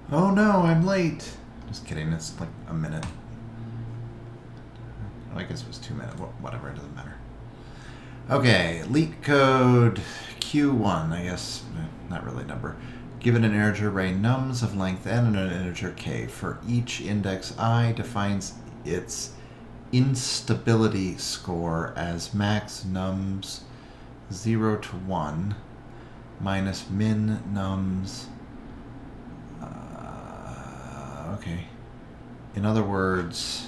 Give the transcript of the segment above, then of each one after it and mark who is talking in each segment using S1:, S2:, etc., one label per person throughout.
S1: Oh no, I'm late. Just kidding, it's like a minute. I guess it was 2 minutes. Whatever, it doesn't matter. Okay, Leetcode Q1, I guess, not really number. Given an integer array nums of length n and an integer k, for each index I defines its instability score as max nums 0 to 1 minus min nums. Okay. In other words,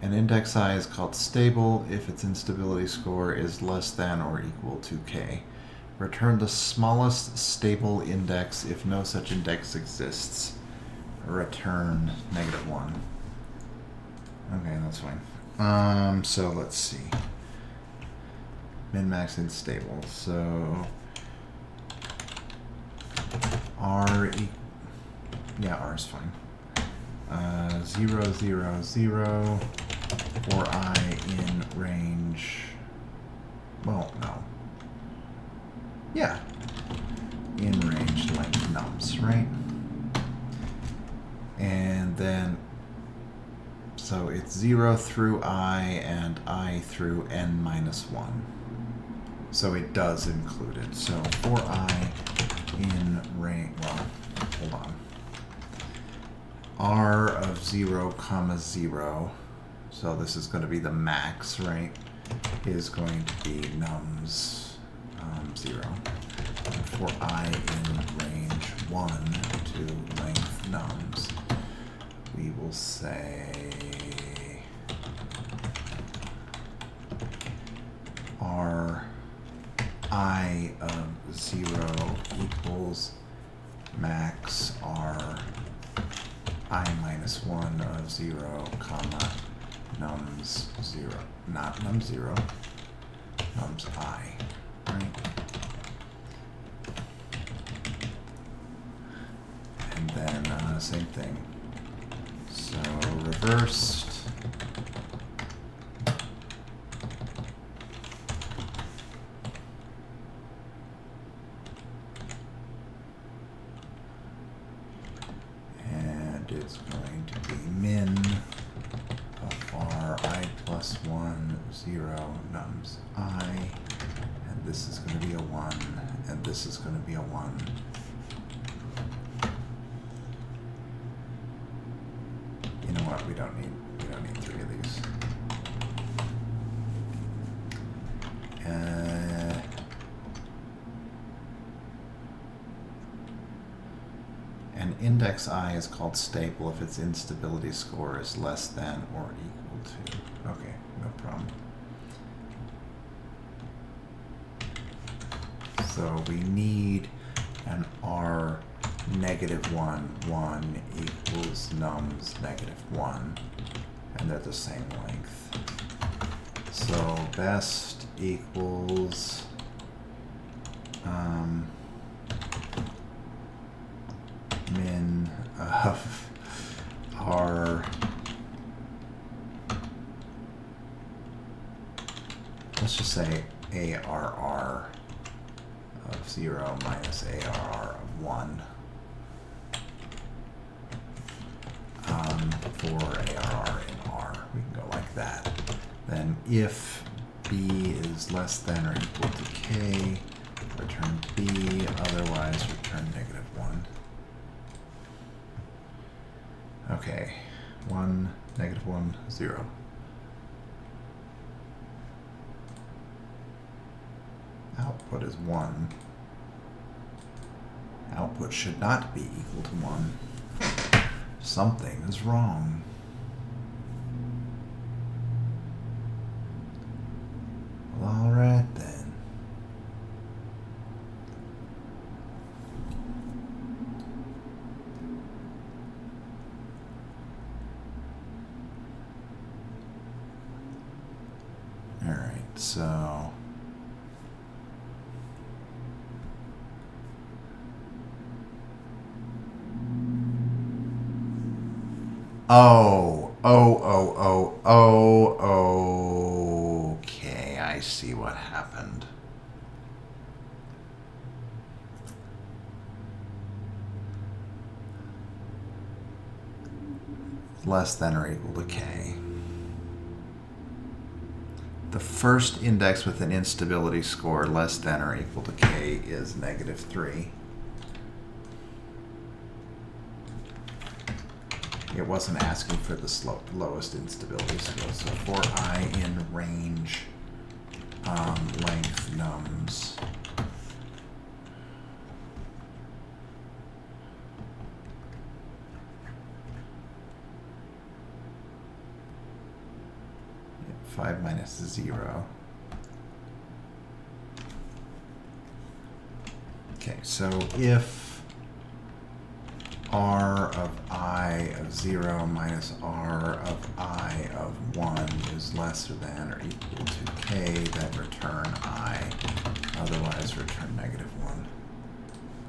S1: an index I is called stable if its instability score is less than or equal to k. Return the smallest stable index if no such index exists. Return -1. Okay, that's fine. So let's see. Min, max, and stable. So R is fine. 0, 0, 0 for I in range. Well, no. Yeah. In range length nums, right? And then, so it's 0 through I and I through n minus 1. So it does include it. So for I in range, well, hold on. R of 0, 0. So this is going to be the max, right? Is going to be nums 0. And for I in range 1 to length nums, we will say R I of 0 equals max R I minus 1 of 0, comma, nums 0. Not nums 0, nums I, right? And then same thing. So reversed. It's going to be min of R I plus 1, 0, nums I, and this is going to be a 1, and this is going to be a 1. You know what? We don't need 3 of these. An index I is called stable if its instability score is less than or equal to. Okay, no problem. So we need an R -1, 1 equals nums -1, and they're the same length. So best equals min of R, let's just say ARR of 0 minus ARR of 1 for ARR in R. We can go like that. Then if B is less than or equal to K, return B, otherwise return -1. Okay, 1, -1, 0. Output is 1. Output should not be equal to 1. Something is wrong. Well, all right then. All right, so okay, I see what happened. less than or equal to k. The first index with an instability score less than or equal to k is -3. It wasn't asking for the lowest instability score. So for I in range length nums, five minus 0. Okay, so if r of I of 0 minus r of I of 1 is lesser than or equal to k, then return I, otherwise return -1.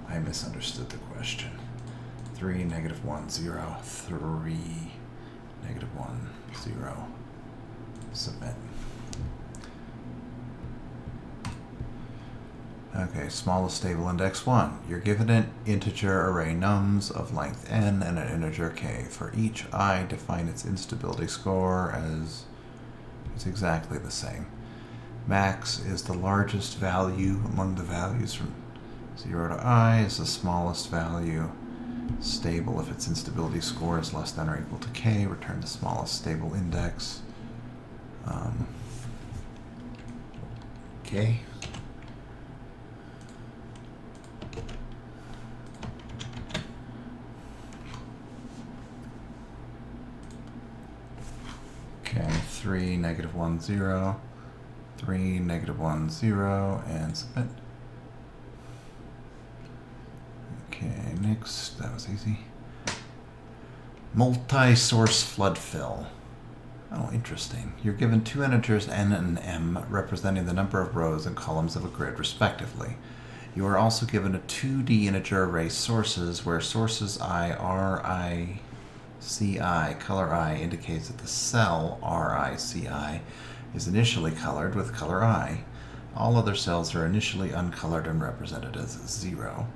S1: I misunderstood the question. 3, -1, 0, 3, -1, 0. Submit. Okay, smallest stable index 1. You're given an integer array nums of length n and an integer k. For each I, define its instability score as it's exactly the same. Max is the largest value among the values from 0 to I, is the smallest value. Stable if its instability score is less than or equal to k, return the smallest stable index. Okay. Okay, 3, -1, 0, 3, -1, 0, and submit. Okay, next, that was easy. Multi-source flood fill. Oh, interesting. You're given two integers n and m representing the number of rows and columns of a grid, respectively. You are also given a 2D integer array sources, where sources I, R, I, C, I, color I, indicates that the cell R, I, C, I is initially colored with color I. All other cells are initially uncolored and represented as 0.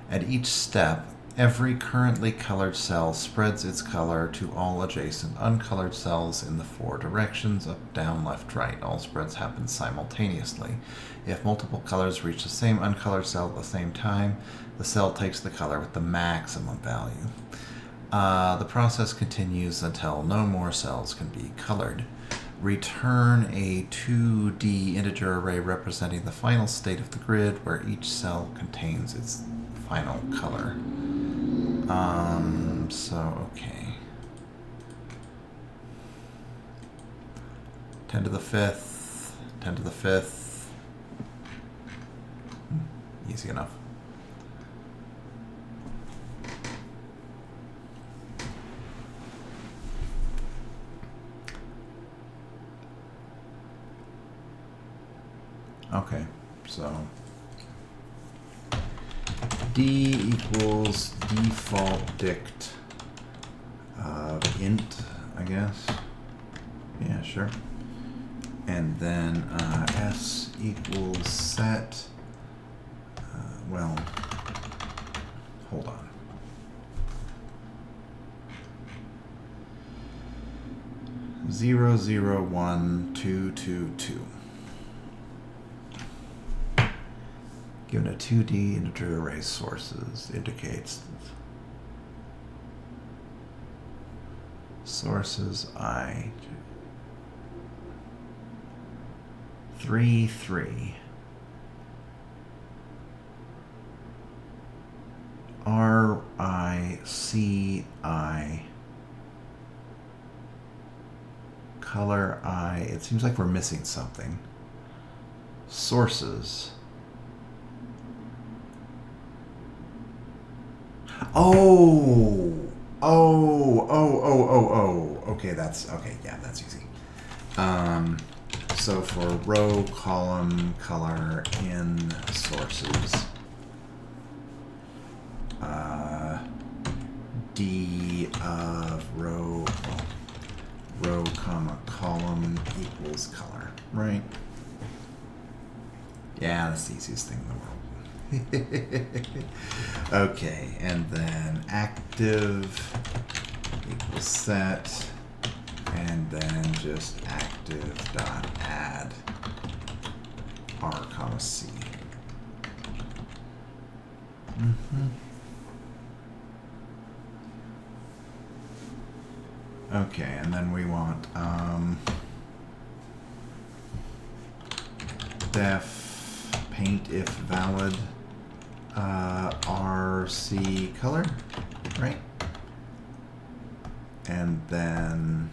S1: At each step, every currently colored cell spreads its color to all adjacent uncolored cells in the 4 directions, up, down, left, right. All spreads happen simultaneously. If multiple colors reach the same uncolored cell at the same time, the cell takes the color with the maximum value. The process continues until no more cells can be colored. Return a 2D integer array representing the final state of the grid, where each cell contains its final color. Okay. 10 to the 5th, 10 to the 5th. Easy enough. Okay, so D equals default dict of int, I guess. Yeah, sure. And then S equals set, well, hold on. Zero, 0, 1, 2, 2, 2. Given a 2D integer array sources indicates sources I 3, 3. R, I, C, I. Color I. It seems like we're missing something. Sources. Okay, yeah, that's easy. So for row, column, color in sources, D of row, comma, column equals color, right? Yeah, that's the easiest thing in the world. Okay, and then active equals set, and then just active dot add r comma c. Okay, and then we want def paint if valid RC color, right? And then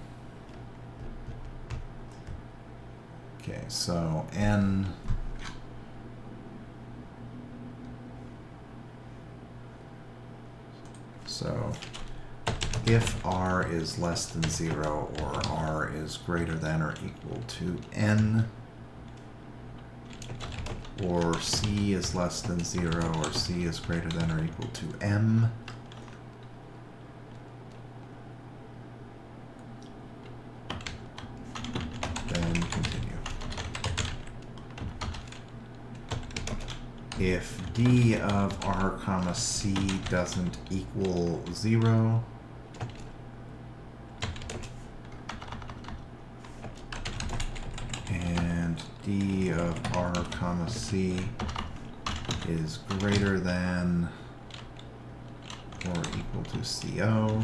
S1: okay, so n so if r is less than 0 or r is greater than or equal to n, or c is less than 0 or c is greater than or equal to m, then continue. If d of r comma c doesn't equal 0, and d of r comma c is greater than or equal to CO,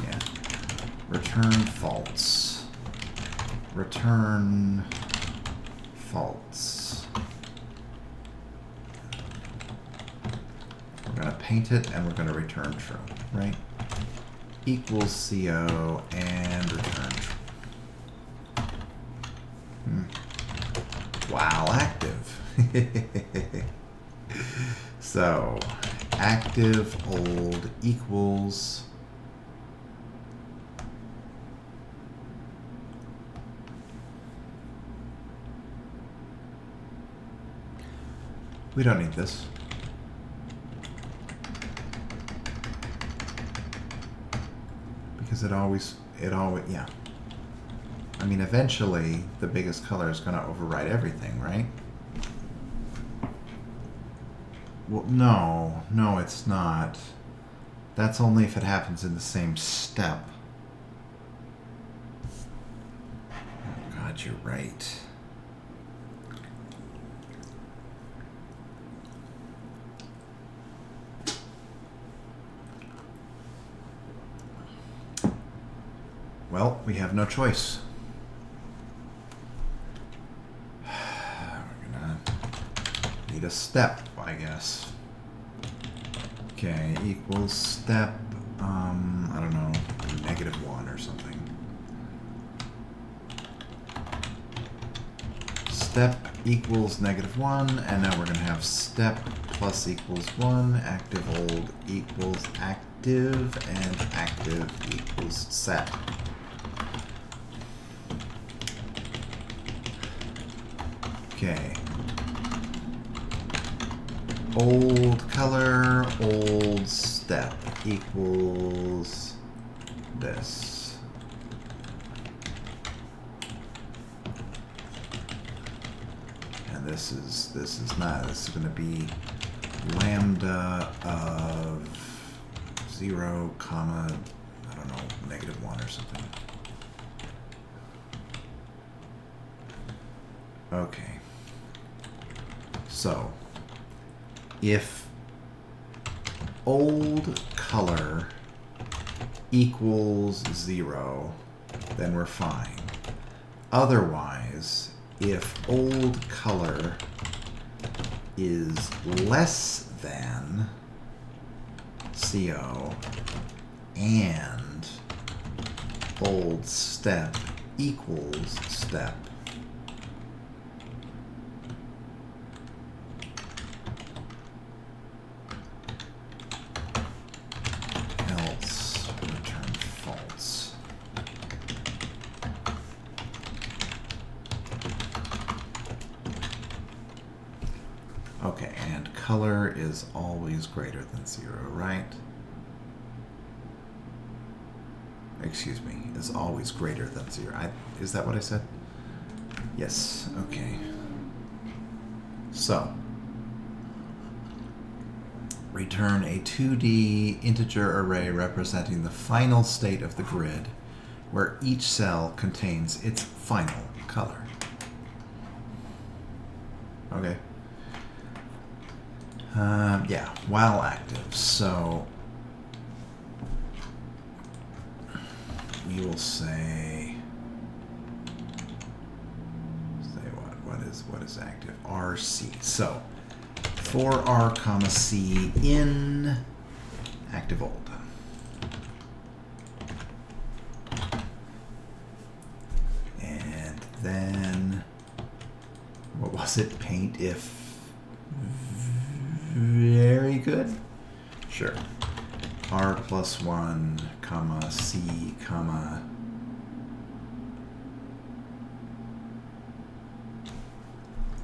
S1: yeah, return false. Return false. We're going to paint it and we're going to return true, right? Equals CO and return true. Wow, active. So, active old equals we don't need this. Because it always, yeah. I mean, eventually, the biggest color is going to override everything, right? Well, no, it's not. That's only if it happens in the same step. Oh, God, you're right. Well, we have no choice. We're gonna need a step, I guess. Okay, equals step, I don't know, -1 or something. Step equals -1, and now we're gonna have step plus equals 1, active old equals active, and active equals set. Okay. Old color, old step equals this. And this is going to be lambda of 0, comma, I don't know, -1 or something. Okay. So, if old color equals 0, then we're fine. Otherwise, if old color is less than CO and old step equals step, else return false. Okay, and color is always greater than 0, right? Excuse me, is always greater than 0. Is that what I said? Yes, okay. So, return a 2D integer array representing the final state of the grid, where each cell contains its final color. Okay. Yeah, while active. So we will say what is active? RC. So for R comma C in active old. And then what was it? Paint if very good. Sure. R plus 1 comma C comma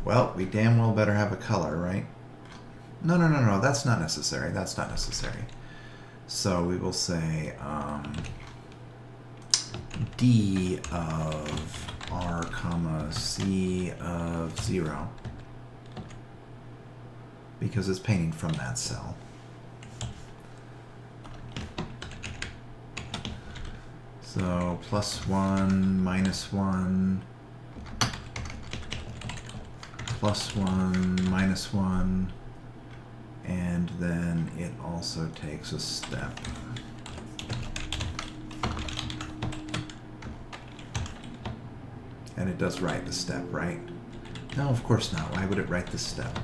S1: well, we damn well better have a color, right? No, that's not necessary. That's not necessary. So we will say D of R comma C of 0, because it's painting from that cell. So plus 1, minus 1, plus 1, minus 1, and then it also takes a step. And it does write the step, right? No, of course not. Why would it write the step?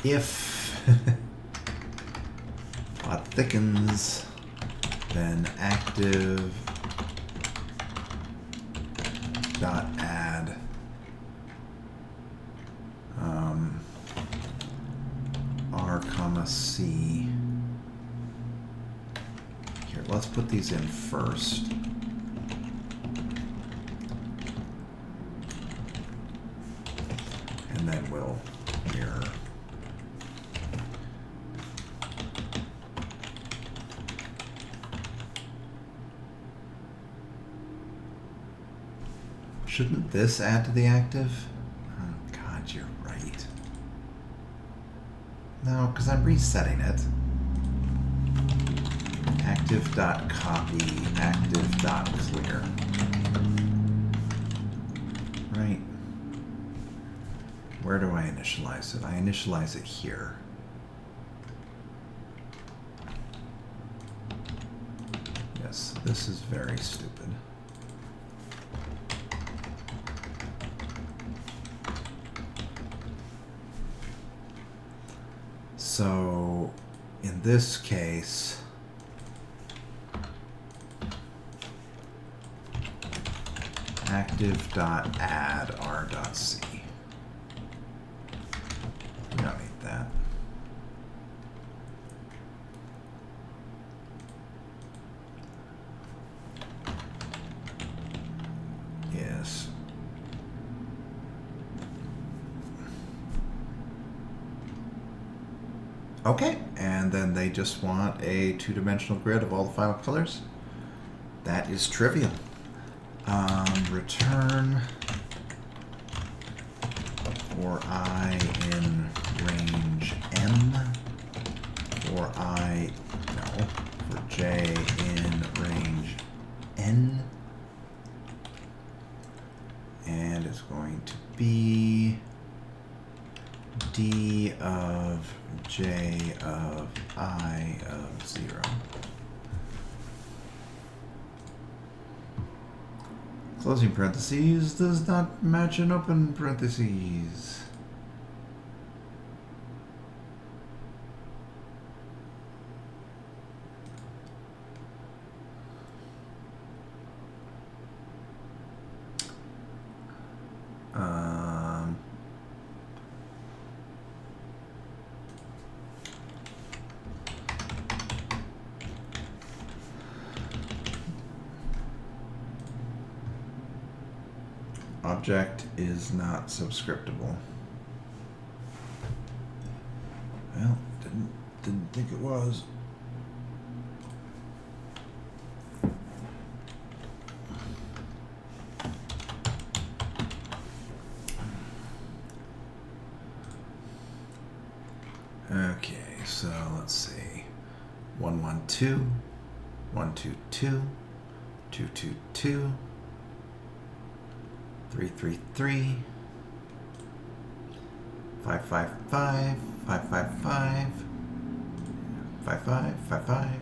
S1: If plot thickens, then active dot add R comma C. Here, let's put these in first. And then we'll mirror. Shouldn't this add to the active? Oh, God, you're right. No, because I'm resetting it. Active.copy, active.clear. Right. Where do I initialize it? I initialize it here. Yes, this is very stupid. So in this case, active.add r.c. We don't need that. Yes. Okay, and then they just want a two-dimensional grid of all the final colors. That is trivial. Return for I in range M, for J in range N, and it's going to be D of J of I of 0. Closing parentheses does not match an open parentheses. Object is not subscriptable. Well, didn't think it was. Okay, so let's see. 112, 122, 222, 333, 555, 555, 5555.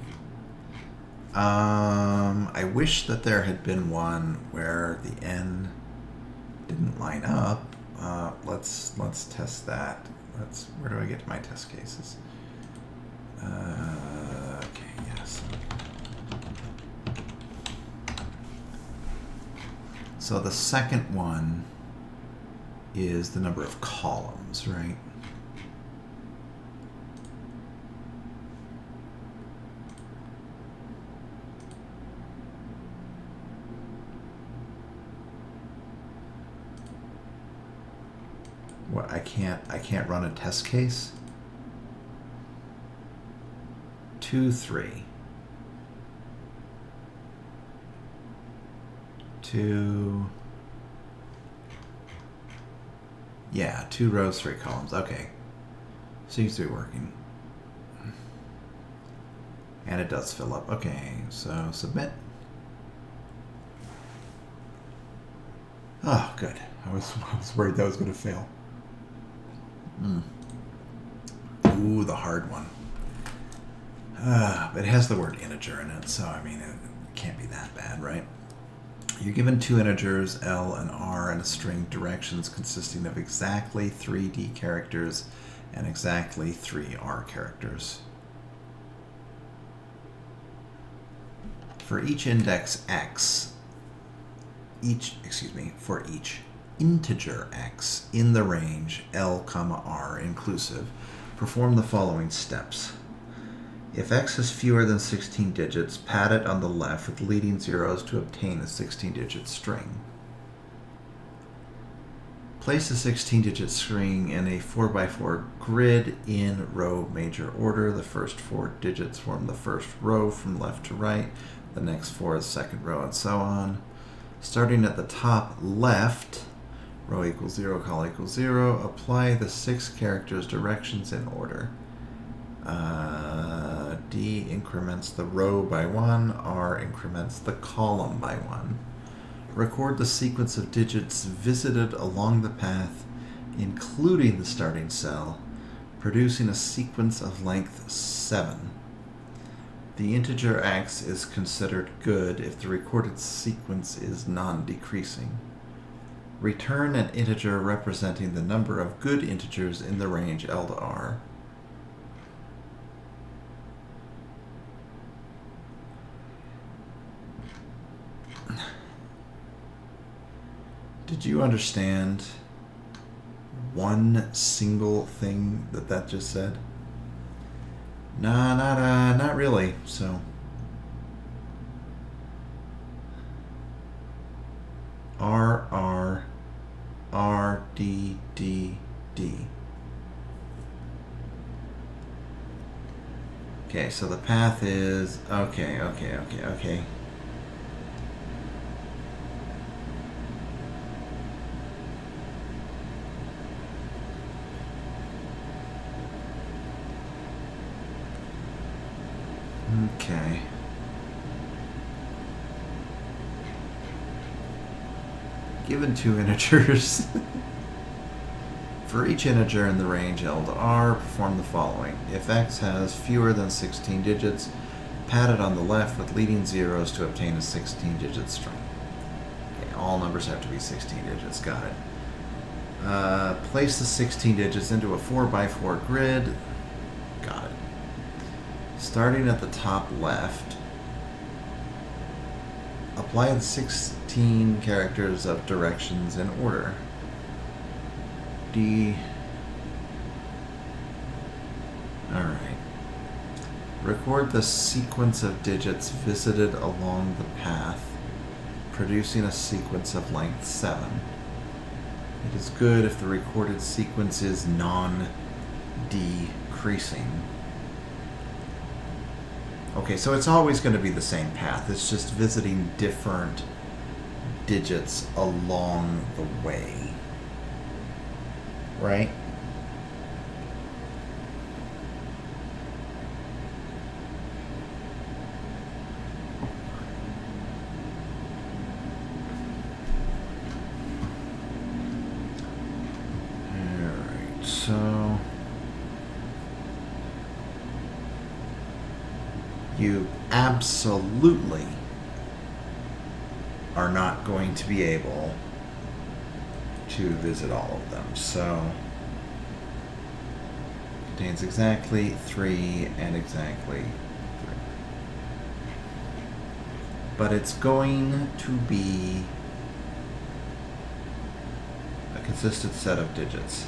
S1: I wish that there had been one where the N didn't line up. Let's test that. Where do I get my test cases? Okay, yes. So the second one is the number of columns, right? What, I can't run a test case? 2, 3. 2. Yeah, 2 rows, 3 columns. Okay. Seems to be working. And it does fill up. Okay, so submit. Oh, good. I was worried that was going to fail. Ooh, the hard one. But it has the word integer in it, so I mean, it can't be that bad, right? You're given 2 integers, L and R, and a string directions consisting of exactly 3 D characters and exactly 3 R characters. For each index X, for each integer X in the range L, R inclusive, perform the following steps. If X is fewer than 16 digits, pad it on the left with leading zeros to obtain a 16-digit string. Place the 16-digit string in a 4x4 grid in row major order. The first 4 digits form the first row from left to right. The next 4 is second row, and so on. Starting at the top left, row equals 0, col equals 0, apply the 6 characters directions in order. D increments the row by 1, R increments the column by 1. Record the sequence of digits visited along the path, including the starting cell, producing a sequence of length 7. The integer X is considered good if the recorded sequence is non-decreasing. Return an integer representing the number of good integers in the range L to R. Did you understand one single thing that just said? Not really. So R D D D. Okay, so the path is okay. Okay. Given 2 integers. For each integer in the range L to R, perform the following. If X has fewer than 16 digits, pad it on the left with leading zeros to obtain a 16-digit string. Okay, all numbers have to be 16 digits. Got it. Place the 16 digits into a 4x4 grid. Got it. Starting at the top left, apply the 16 characters of directions in order. D. Alright. Record the sequence of digits visited along the path, producing a sequence of length 7. It is good if the recorded sequence is non-decreasing. Okay, so it's always going to be the same path. It's just visiting different digits along the way. Right? Alright, so you absolutely are not going to be able to visit all of them. So contains exactly 3 and exactly 3. But it's going to be a consistent set of digits.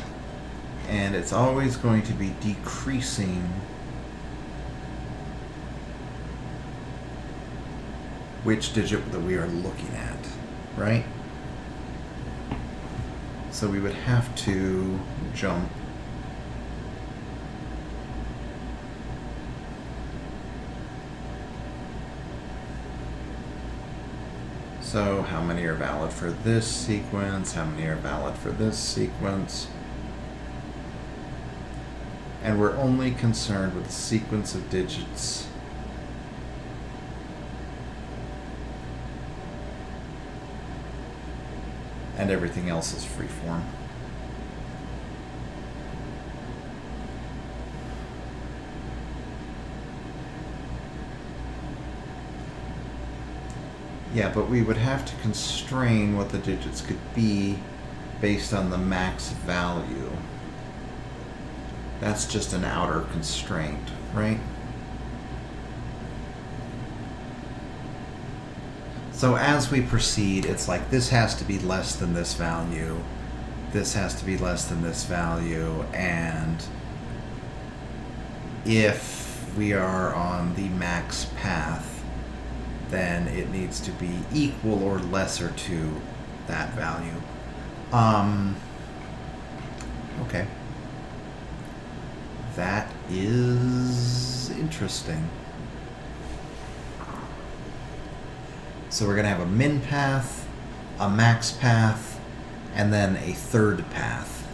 S1: And it's always going to be decreasing which digit that we are looking at, right? So we would have to jump so how many are valid for this sequence? How many are valid for this sequence? And we're only concerned with the sequence of digits and everything else is freeform. Yeah, but we would have to constrain what the digits could be based on the max value. That's just an outer constraint, right? So as we proceed, it's like this has to be less than this value, this has to be less than this value, and if we are on the max path, then it needs to be equal or lesser to that value. Okay. That is interesting. So we're going to have a min path, a max path, and then a third path.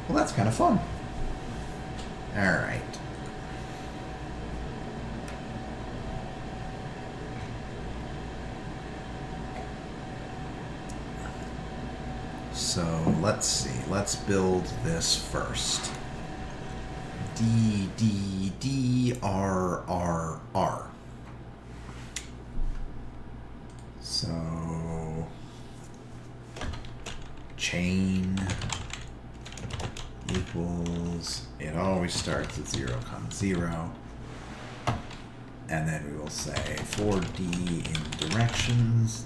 S1: Well, that's kind of fun. All right. So let's see. Let's build this first. D, D, D, R, R, R. So chain equals, it always starts at 0, 0. And then we will say for D in directions,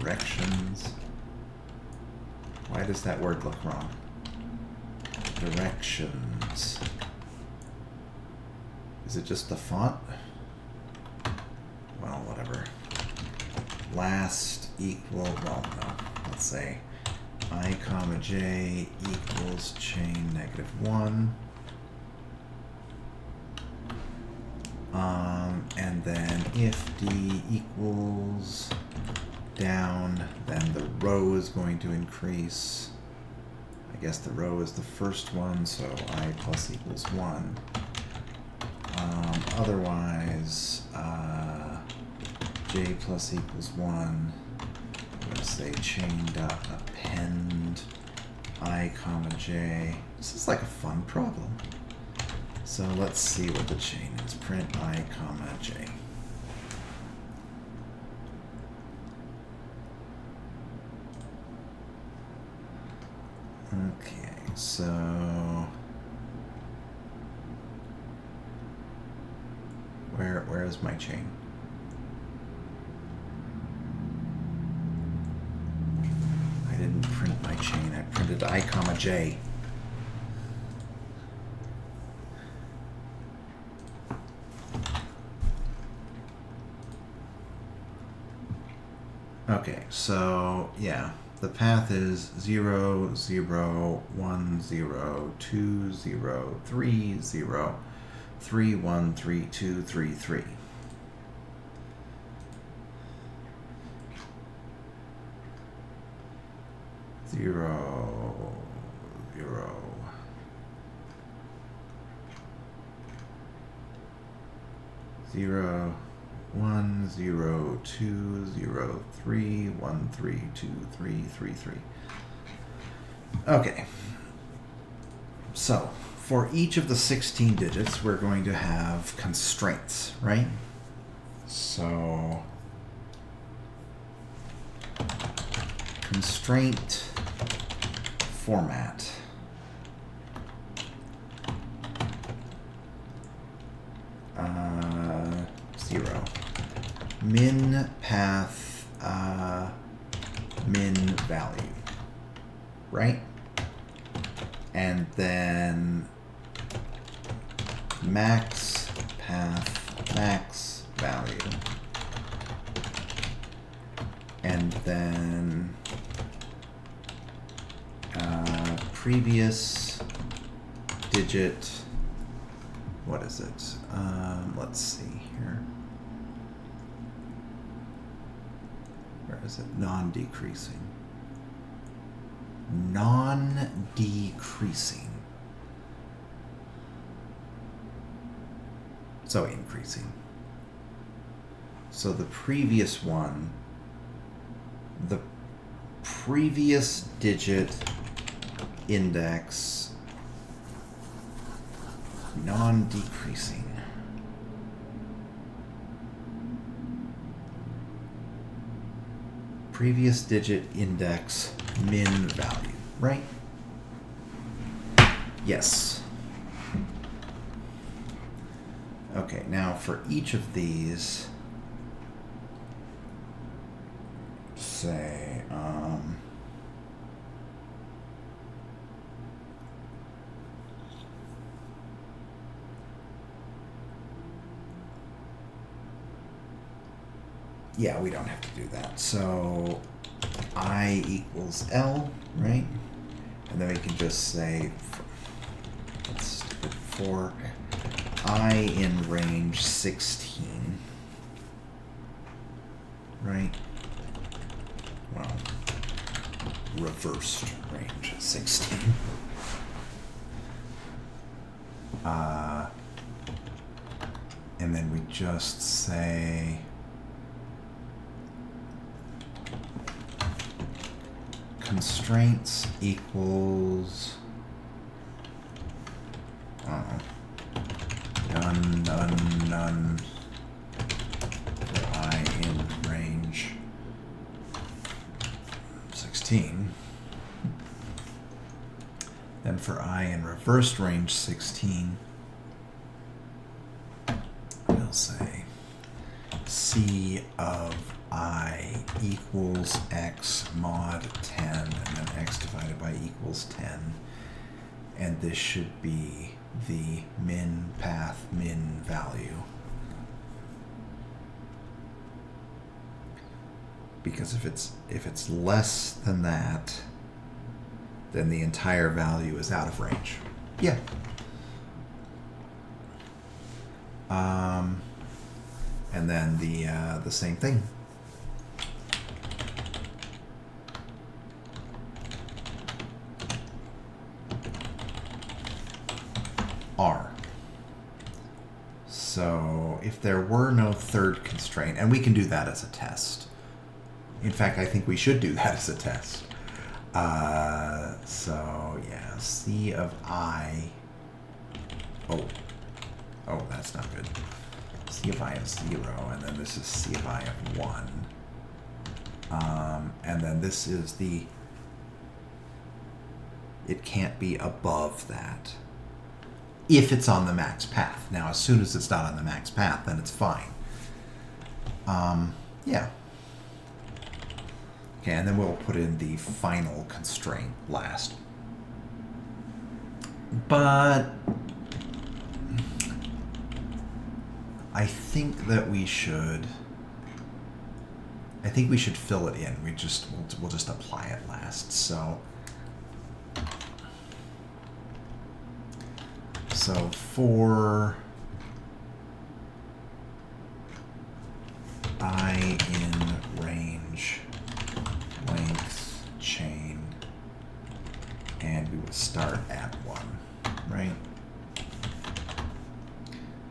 S1: directions. Why does that word look wrong? Directions. Is it just the font? Well, whatever. Last equal, well, no. Let's say I comma j equals chain -1. And then if D equals down, then the row is going to increase. I guess the row is the first one, so I plus equals 1. Otherwise, j plus equals 1. Let's say chain dot append I comma j. This is like a fun problem. So let's see what the chain is. Print I comma j. Okay, so where is my chain? I didn't print my chain. I printed I comma j. So, yeah, the path is 0, 0, 1, 0, 2, 0, 3, 0, 3, 1, 3, 2, 3, 3. Zero, zero. Zero, 1, 0, 2, 0, 3, 1, 3, 2, 3, 3, 3. Okay. So, for each of the 16 digits, we're going to have constraints, right? So, constraint format. Zero. Min path, min value, right? And then max path, max value. And then previous digit, what is it? Let's see here. Where is it? Non-decreasing. Non-decreasing. So increasing. So the previous one, the previous digit index, non-decreasing. Previous digit index min value, right? Yes. Okay, now for each of these, say, yeah, we don't have to do that. So I equals L, right? And then we can just say, let's do it for I in range 16, right? Well, reversed range 16. And then we just say constraints equals none, none, none for I in range 16. Then for I in reversed range 16, we'll say C of I equals X mod 10, and then X divided by equals 10. And this should be the min path min value. Because if it's less than that, then the entire value is out of range. Yeah. And then the same thing. R. So if there were no third constraint, and we can do that as a test. In fact, I think we should do that as a test. So yeah, C of I. Oh, that's not good. C of I of 0, and then this is C of I of 1. And then this is it can't be above that if it's on the max path. Now, as soon as it's not on the max path, then it's fine. Yeah. Okay, and then we'll put in the final constraint last. But I think that we should I think we should fill it in. We'll just apply it last. So for I in range length chain, and we would start at 1, right?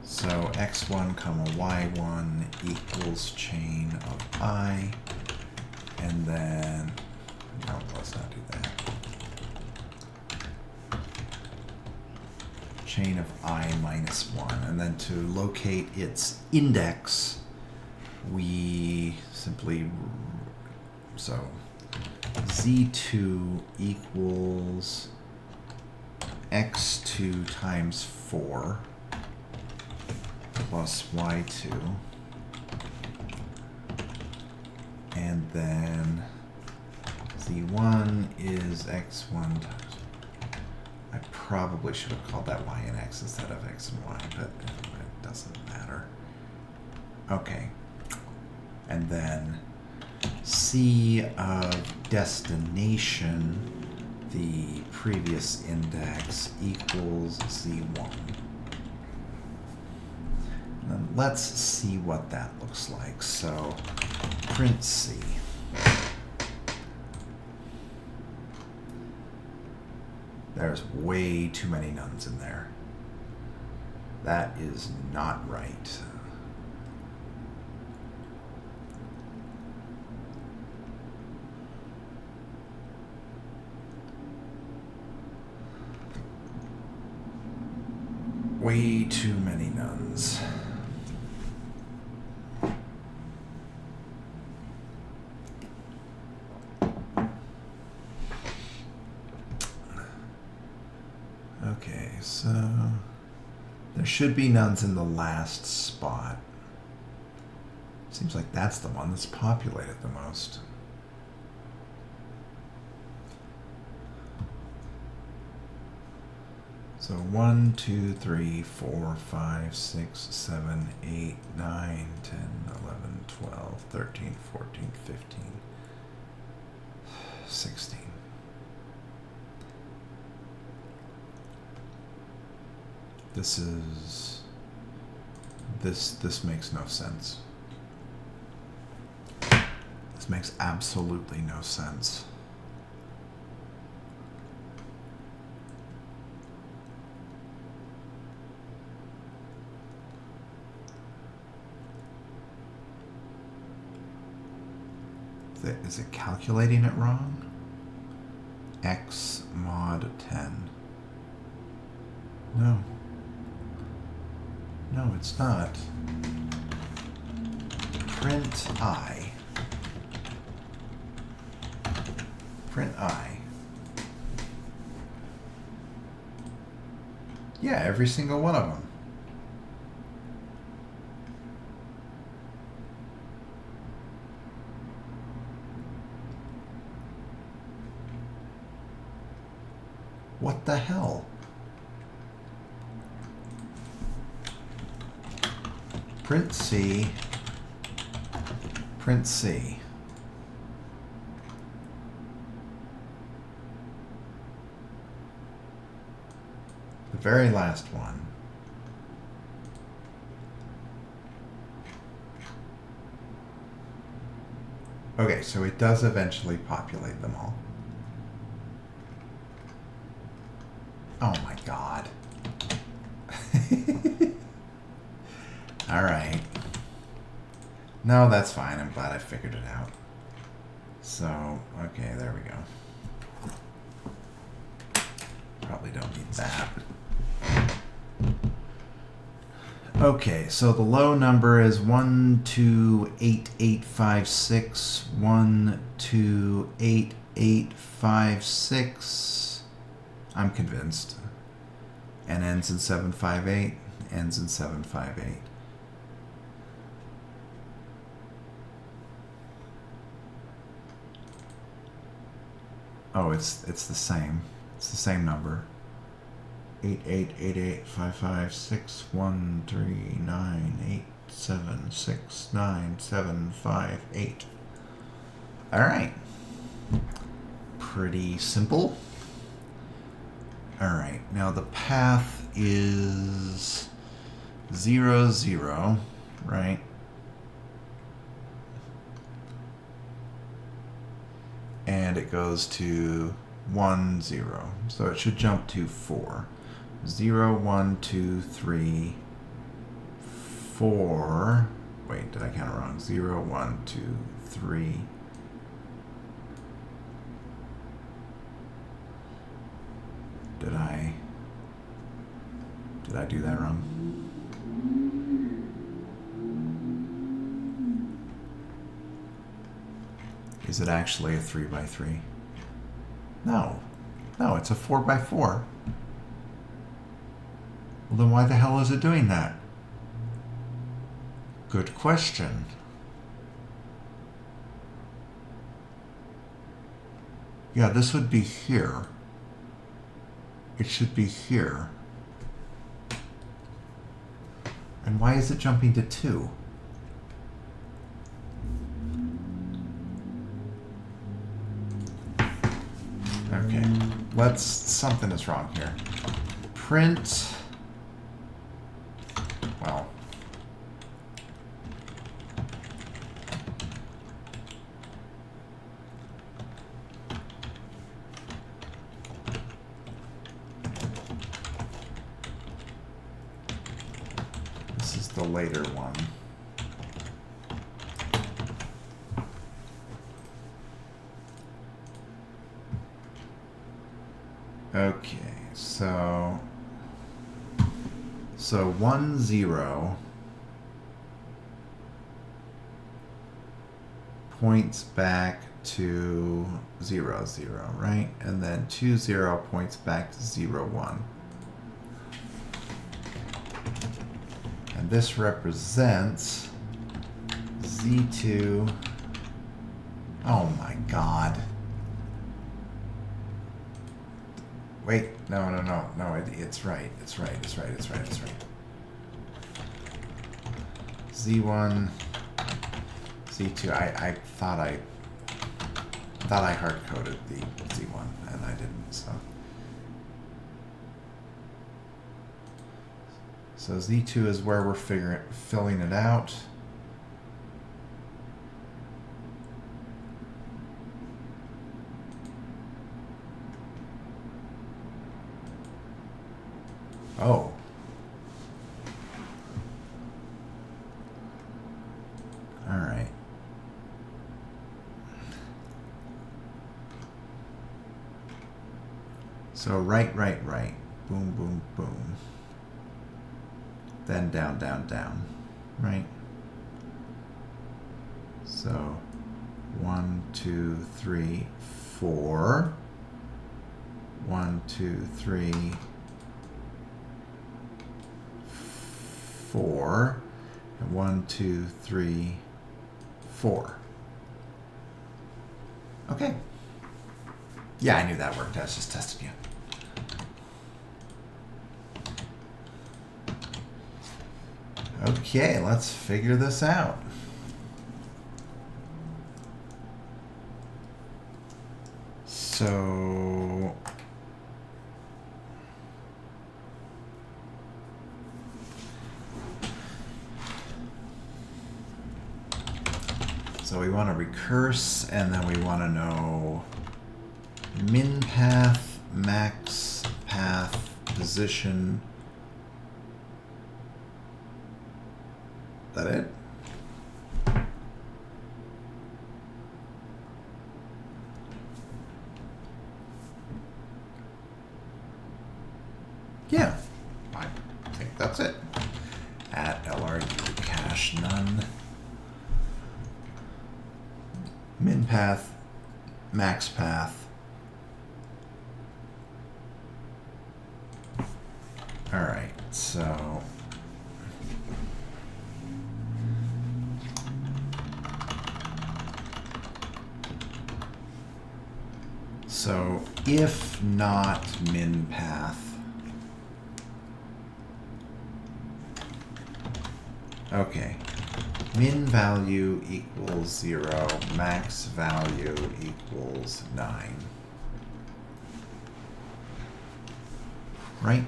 S1: So x1 comma y1 equals chain of I, and then, no, let's not do that. Chain of I minus 1, and then to locate its index, we simply, so z2 equals x2 times 4 plus y2, and then z1 is x1 times, I probably should have called that y and x instead of x and y, but it doesn't matter. Okay. And then C of destination, the previous index, equals Z1. And then let's see what that looks like. So print C. There's way too many nuns in there. That is not right. Way too many nuns. Okay, so there should be nuns in the last spot. Seems like that's the one that's populated the most. So 1, 2, 3, 4, 5, 6, 7, 8, 9, 10, 11, 12, 13, 14, 15, 16. This makes no sense. This makes absolutely no sense. Is it calculating it wrong? X mod 10. No. No, it's not. Print I. Print I. Yeah, every single one of them. What the hell? Print C. Print C. The very last one. Okay, so it does eventually populate them all. Oh my God. All right. No, that's fine. I'm glad I figured it out. So, okay, there we go. Probably don't need that. Okay, so the low number is 128856. 128856. I'm convinced. And ends in 758. Ends in 758. Oh, it's the same. It's the same number. 888855613987697558. All right. Pretty simple. All right. Now the path is 0, 0, right? And it goes to 1, 0. So it should jump to 4. 0, 1, 2, 3, 4. Wait, did I count it wrong? 0, 1, 2, 3. Did I do that wrong? Is it actually a 3 by 3? No. No, it's a 4 by 4. Well, then why the hell is it doing that? Good question. Yeah, this would be here. It should be here. And why is it jumping to 2? Okay, something is wrong here. Print, well, this is the later one. Okay, so 1, 0 points back to 0, 0, right? And then 2, 0 points back to 0, 1. And this represents Z2. Oh my God. Wait, no, it's right. Z1, Z2, I thought I hard-coded the Z1, and I didn't, so. So Z2 is where we're filling it out. Oh. All right. So right. Boom, boom, boom. Then down, down, down. Right? So 1, 2, 3, 4. 1, 2, 3, 4, and 1, 2, 3, 4. Okay. Yeah, I knew that worked. I was just testing you. Okay, let's figure this out. So we want to recurse, and then we want to know min path, max path, position. Is that it? Yeah, I think that's it. At LRU cache none. Min path, max path. All right, so if not min path, okay, min value equals 0, max value equals 9. Right?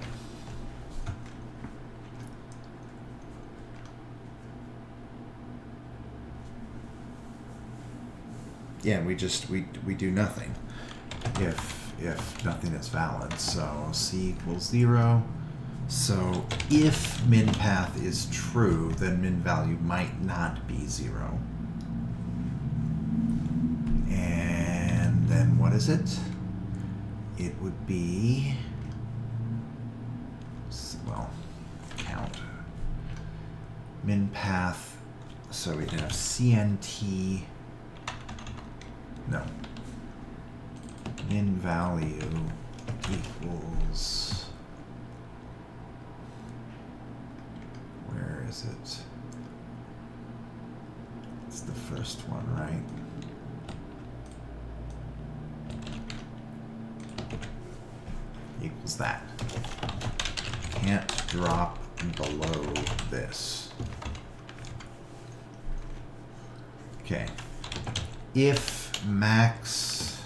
S1: Yeah, we do nothing if nothing is valid. So c equals 0. So if min path is true, then min value might not be 0. And then what is it? It would be, well, count min path. So we'd have CNT. No. Min value equals, where is it? It's the first one, right? Equals that. Can't drop below this. Okay. If max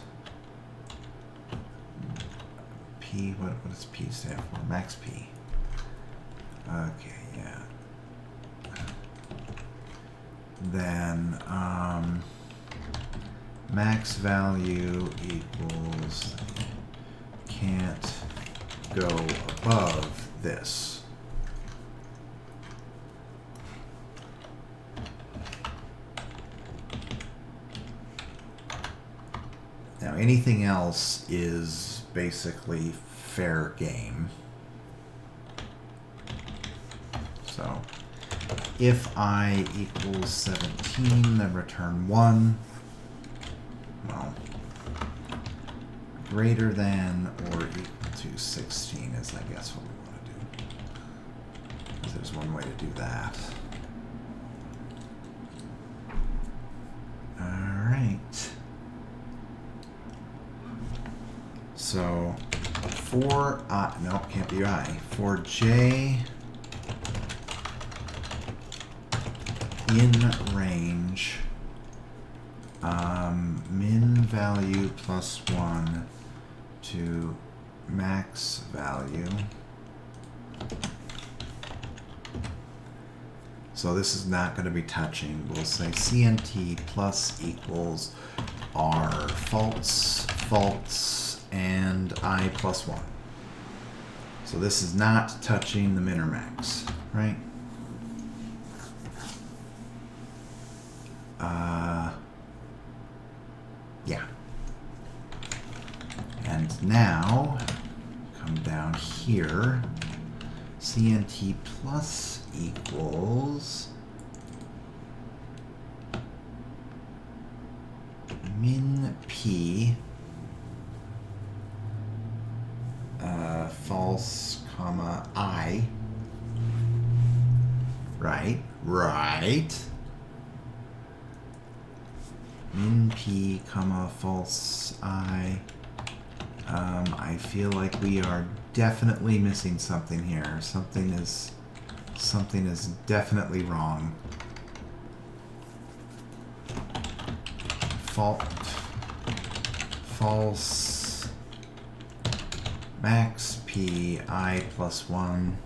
S1: P, what does P stand for? Max P. Okay, yeah. Then max value equals can't go above this. Now anything else is basically fair game. So if I equals 17, then return 1. Well, greater than or equal to 16 is, I guess, what we want to do. Because there's one way to do that. All right. So for I, no, can't be I. For j in range, min value plus 1 to max value. So this is not going to be touching. We'll say CNT plus equals R false, false, and I plus 1. So this is not touching the min or max, right? Yeah. And now, come down here, CNT plus equals min P false, comma, I. Right, right. Min P, comma, false, I. I feel like we are definitely missing something here. Something is definitely wrong. False, max P, I plus 1.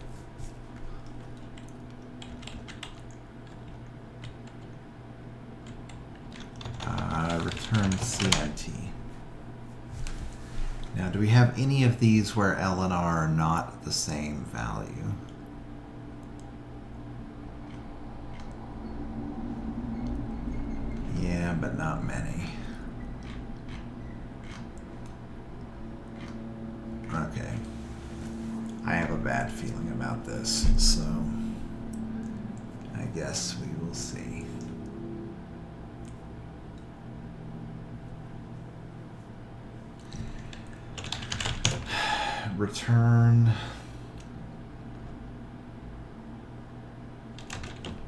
S1: Return CNT. Now, do we have any of these where L and R are not the same value? Yeah, but not many. Okay. I have a bad feeling about this, so I guess we will see. Return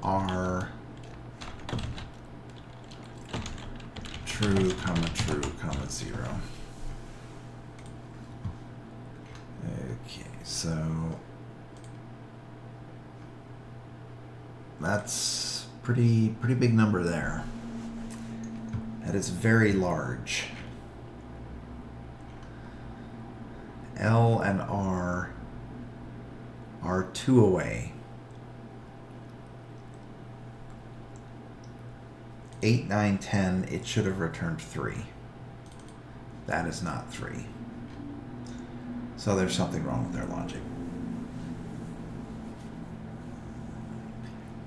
S1: R true, comma, 0. Okay, so that's pretty big number there. That is very large. L and R are 2 away. 8, 9, 10, it should have returned 3. That is not 3. So there's something wrong with their logic.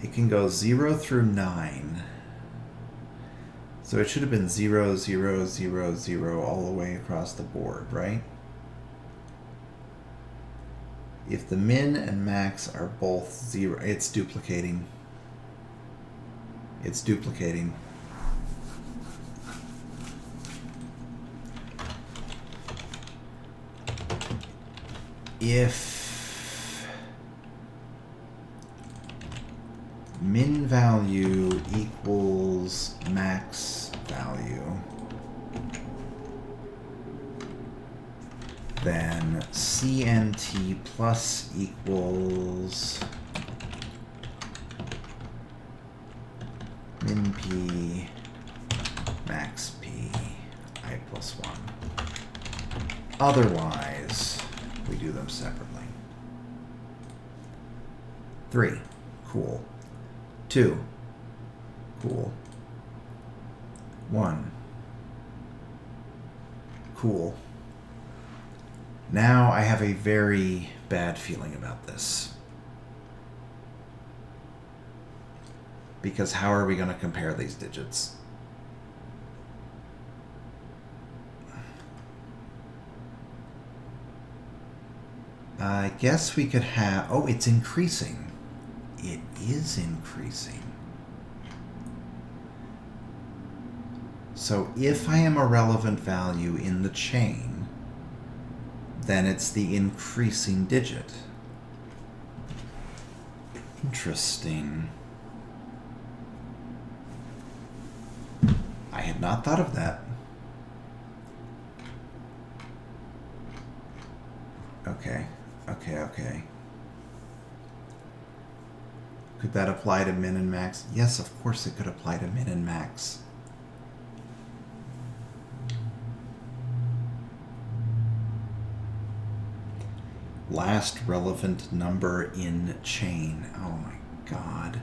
S1: It can go 0 through 9. So it should have been 0, 0, 0, 0 all the way across the board, right? If the min and max are both 0, it's duplicating. It's duplicating. If min value equals max value, then CNT plus equals min P max P I plus 1. Otherwise, we do them separately. 3, cool. 2, cool. 1, cool. Now I have a very bad feeling about this. Because how are we going to compare these digits? I guess we could have... Oh, it's increasing. It is increasing. So if I am a relevant value in the chain, then it's the increasing digit. Interesting. I had not thought of that. Okay. Okay. Could that apply to min and max? Yes, of course it could apply to min and max. Last relevant number in chain. Oh my God.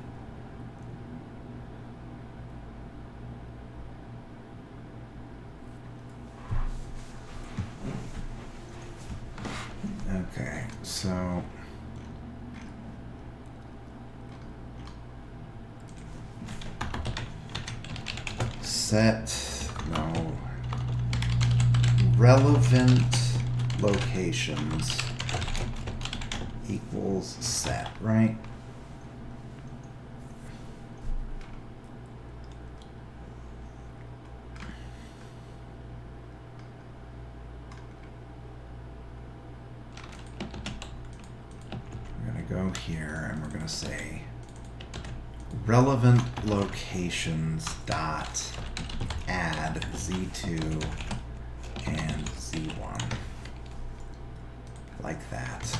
S1: Okay, so relevant locations equals set, right? We're going to go here and we're going to say relevant locations dot add z2 and z1 like that.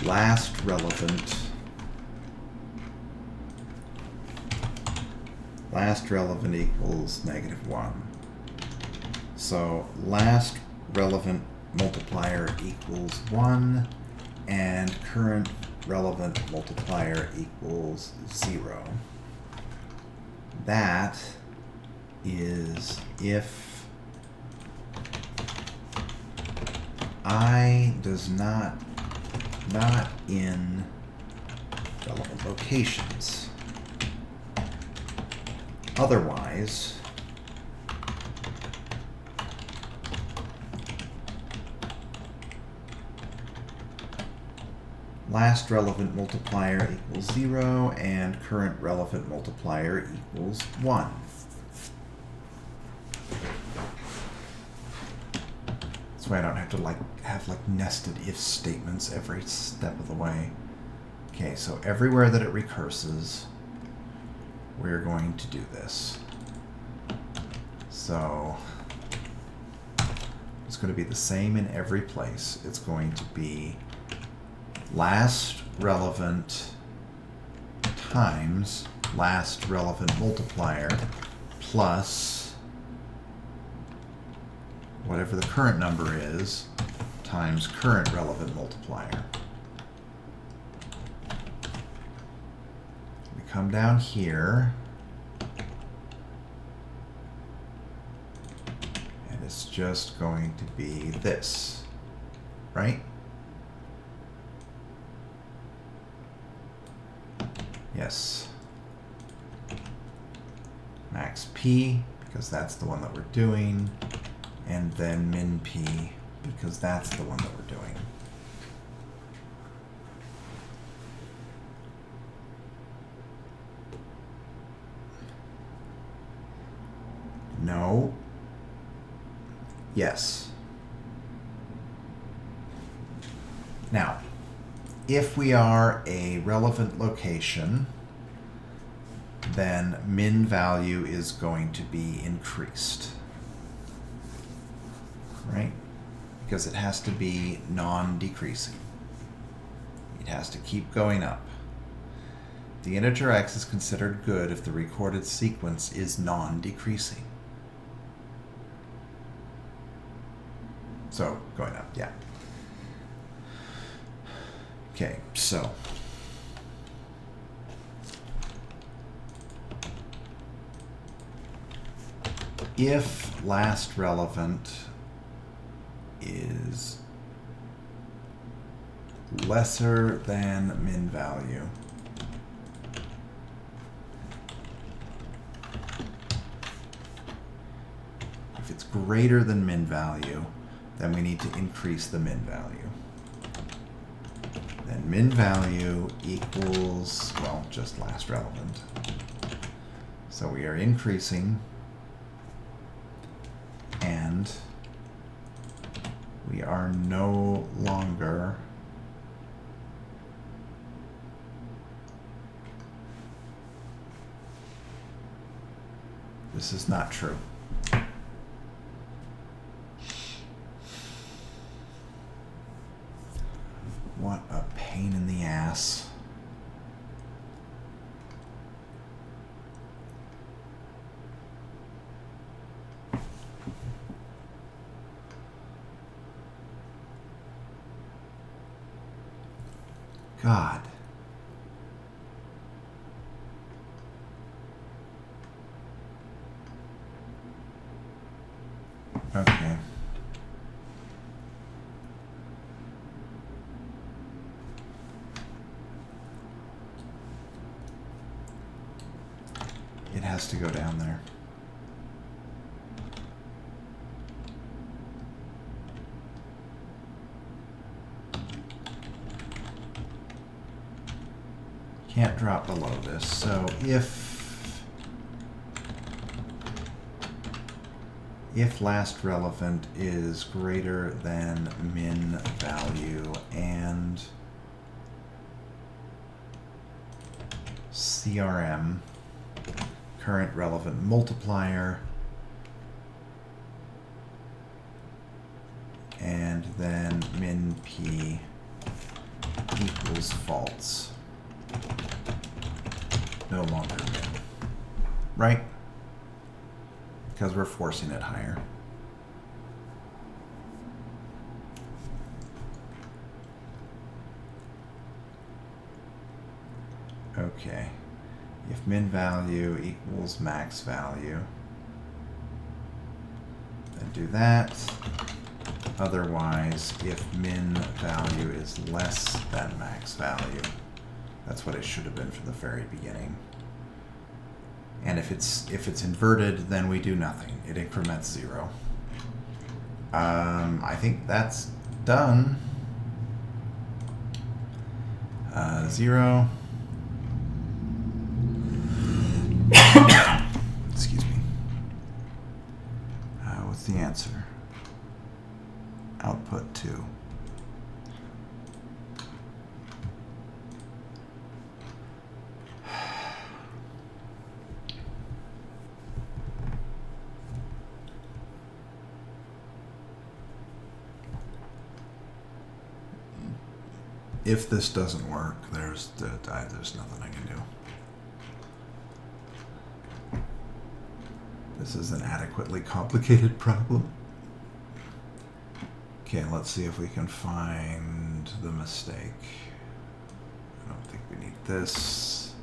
S1: Last relevant equals -1. So last relevant multiplier equals 1 and current relevant multiplier equals 0. That is if I does not in relevant locations. Otherwise, last relevant multiplier equals 0 and current relevant multiplier equals 1. That's why I don't have to have nested if statements every step of the way. Okay, so everywhere that it recurses, we're going to do this. So let's going to be the same in every place. It's going to be last relevant times last relevant multiplier plus whatever the current number is times current relevant multiplier. We come down here, and it's just going to be this, right? Yes. Max P, because that's the one that we're doing, and then min P, because that's the one that we're doing. No. Yes. Now, if we are a relevant location, then min value is going to be increased, right? Because it has to be non-decreasing. It has to keep going up. The integer x is considered good if the recorded sequence is non-decreasing. So, going up, yeah. Okay, so if last relevant is lesser than min value, if it's greater than min value, then we need to increase the min value. Then min value equals, well, just last relevant. So we are increasing, and we are no longer this is not true. What a pain in the ass. God. Okay. It has to go down there. Can't drop below this. So if last relevant is greater than min value and CRM, current relevant multiplier, and then min P equals false. No longer min, right? Because we're forcing it higher. Okay. If min value equals max value, then do that. Otherwise, if min value is less than max value, that's what it should have been from the very beginning. And if it's inverted, then we do nothing. It increments 0. I think that's done. 0. Excuse me. What's the answer? Output 2. If this doesn't work, there's nothing I can do. This is an adequately complicated problem. Okay, let's see if we can find the mistake. I don't think we need this.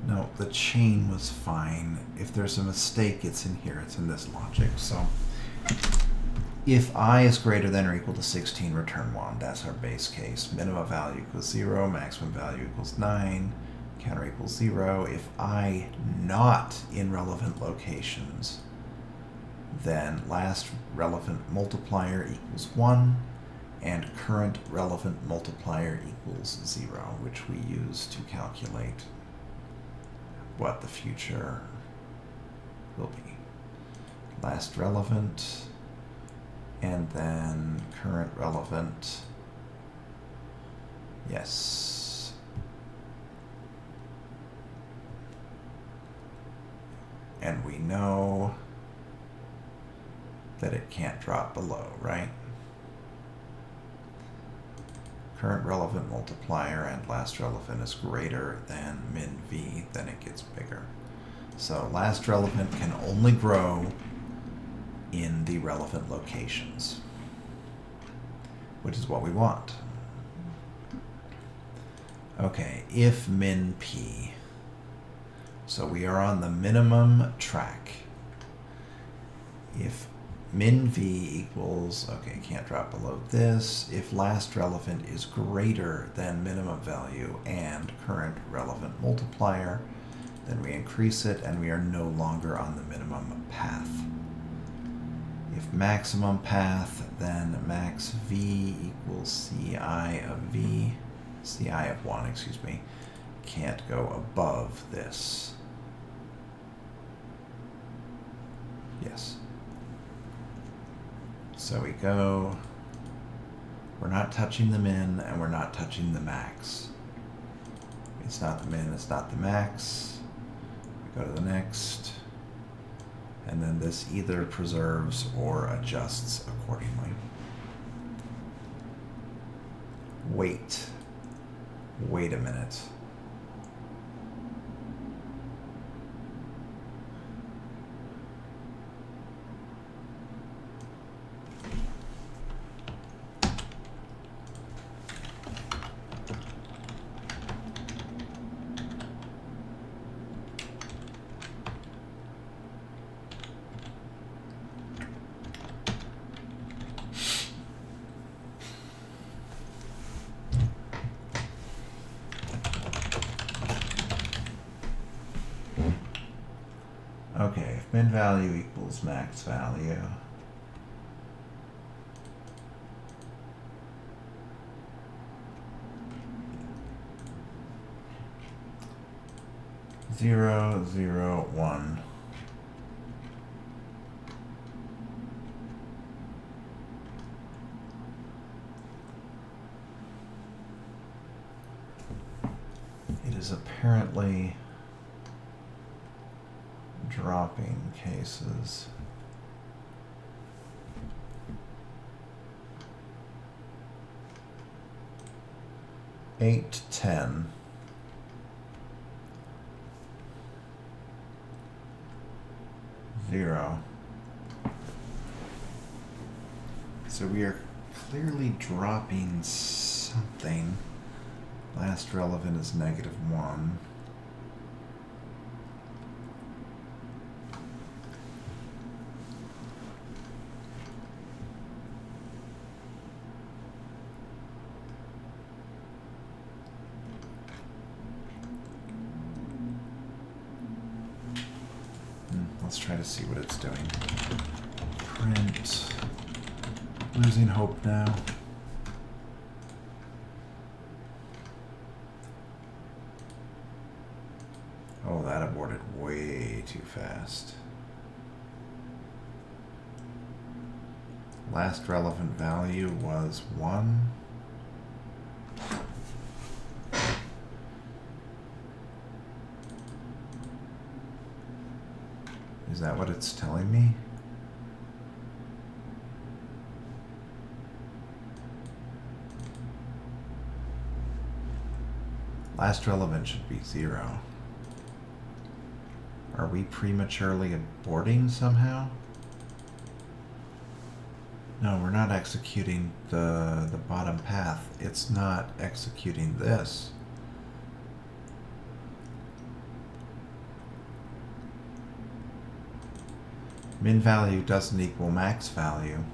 S1: No, the chain was fine. If there's a mistake, it's in here. It's in this logic. So if I is greater than or equal to 16, return 1. That's our base case. Minimum value equals 0. Maximum value equals 9. Counter equals 0. If I not in relevant locations, then last relevant multiplier equals 1, and current relevant multiplier equals 0, which we use to calculate what the future will be. Last relevant, and then current relevant. Yes. And we know that it can't drop below, right? Current relevant multiplier and last relevant is greater than min v, then it gets bigger. So last relevant can only grow in the relevant locations, which is what we want. Okay, if min p. So we are on the minimum track. If min v equals, okay, can't drop below this. If last relevant is greater than minimum value and current relevant multiplier, then we increase it and we are no longer on the minimum path. If maximum path, then max v equals ci of v, ci of 1, excuse me, can't go above this. Yes. So we go, we're not touching the min and we're not touching the max. It's not the min, it's not the max. We go to the next. And then this either preserves or adjusts accordingly. Wait a minute. Okay, if min value equals max value, zero, 0, 1. It is apparently dropping cases. Eight, 10. Zero. So we are clearly dropping something. Last relevant is -1. Let's try to see what it's doing. Print. Losing hope now. Oh, that aborted way too fast. Last relevant value was 1. Is that what it's telling me? Last relevant should be 0. Are we prematurely aborting somehow? No, we're not executing the bottom path. It's not executing this. Min value doesn't equal max value.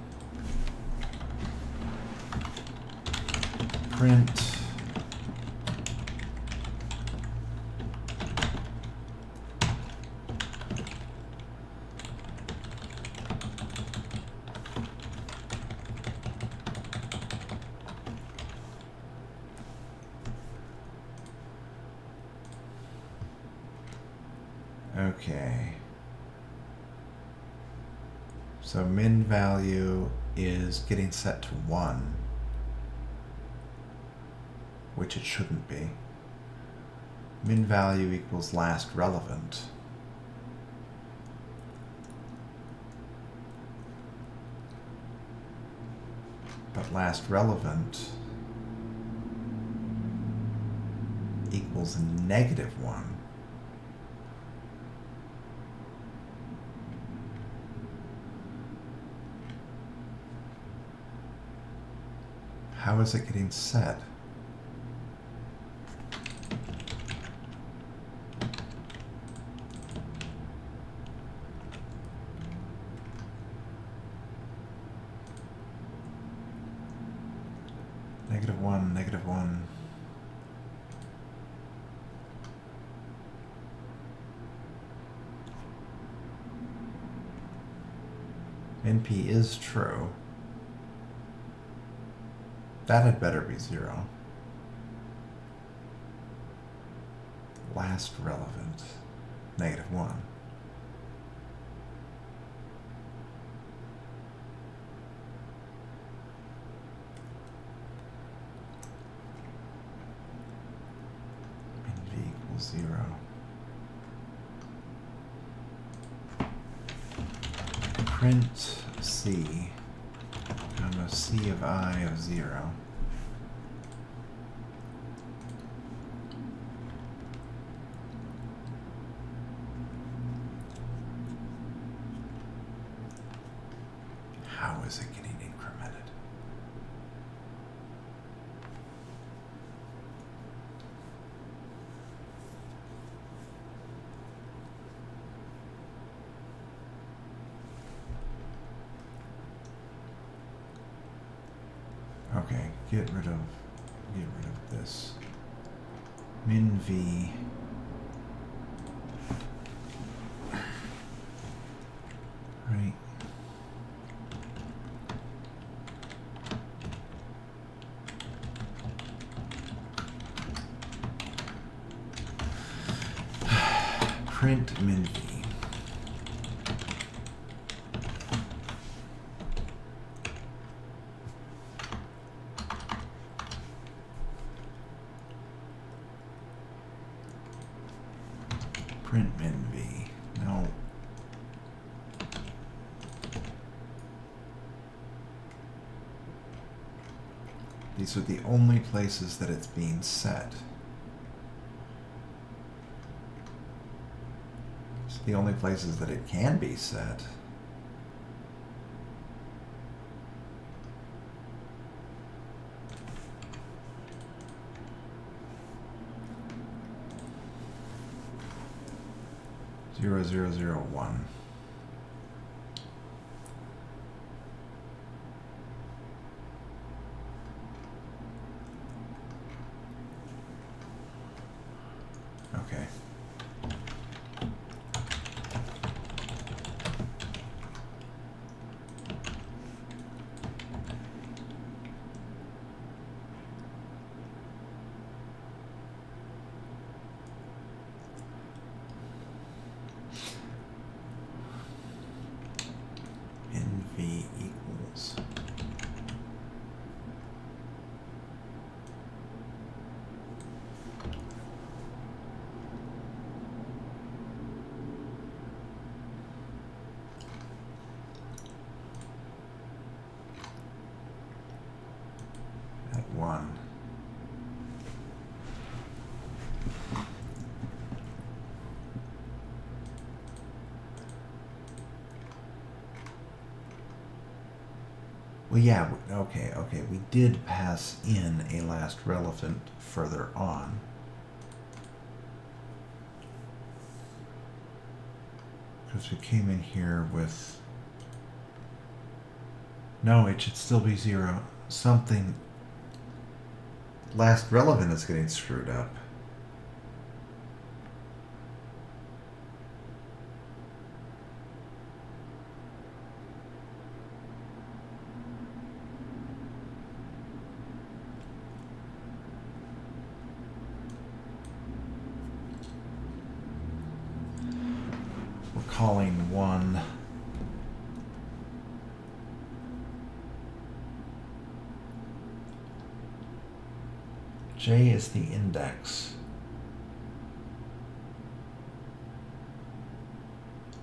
S1: Print okay. So min value is getting set to 1, which it shouldn't be. Min value equals last relevant. But last relevant equals -1. How is it getting set? -1, -1. NP is true. That had better be 0. Last relevant, -1. Min v equals 0. Print C, comma C of I of 0. How is it getting incremented? Okay, get rid of this. Min v right. Print min v. Print min v. No. These are the only places that it's being set. It's the only places that it can be set. Zero, 0, 0, 1. Okay. Well, yeah, okay, we did pass in a last relevant further on. Because we came in here with... No, it should still be 0. Something... Last relevant is getting screwed up. We're calling one J is the index.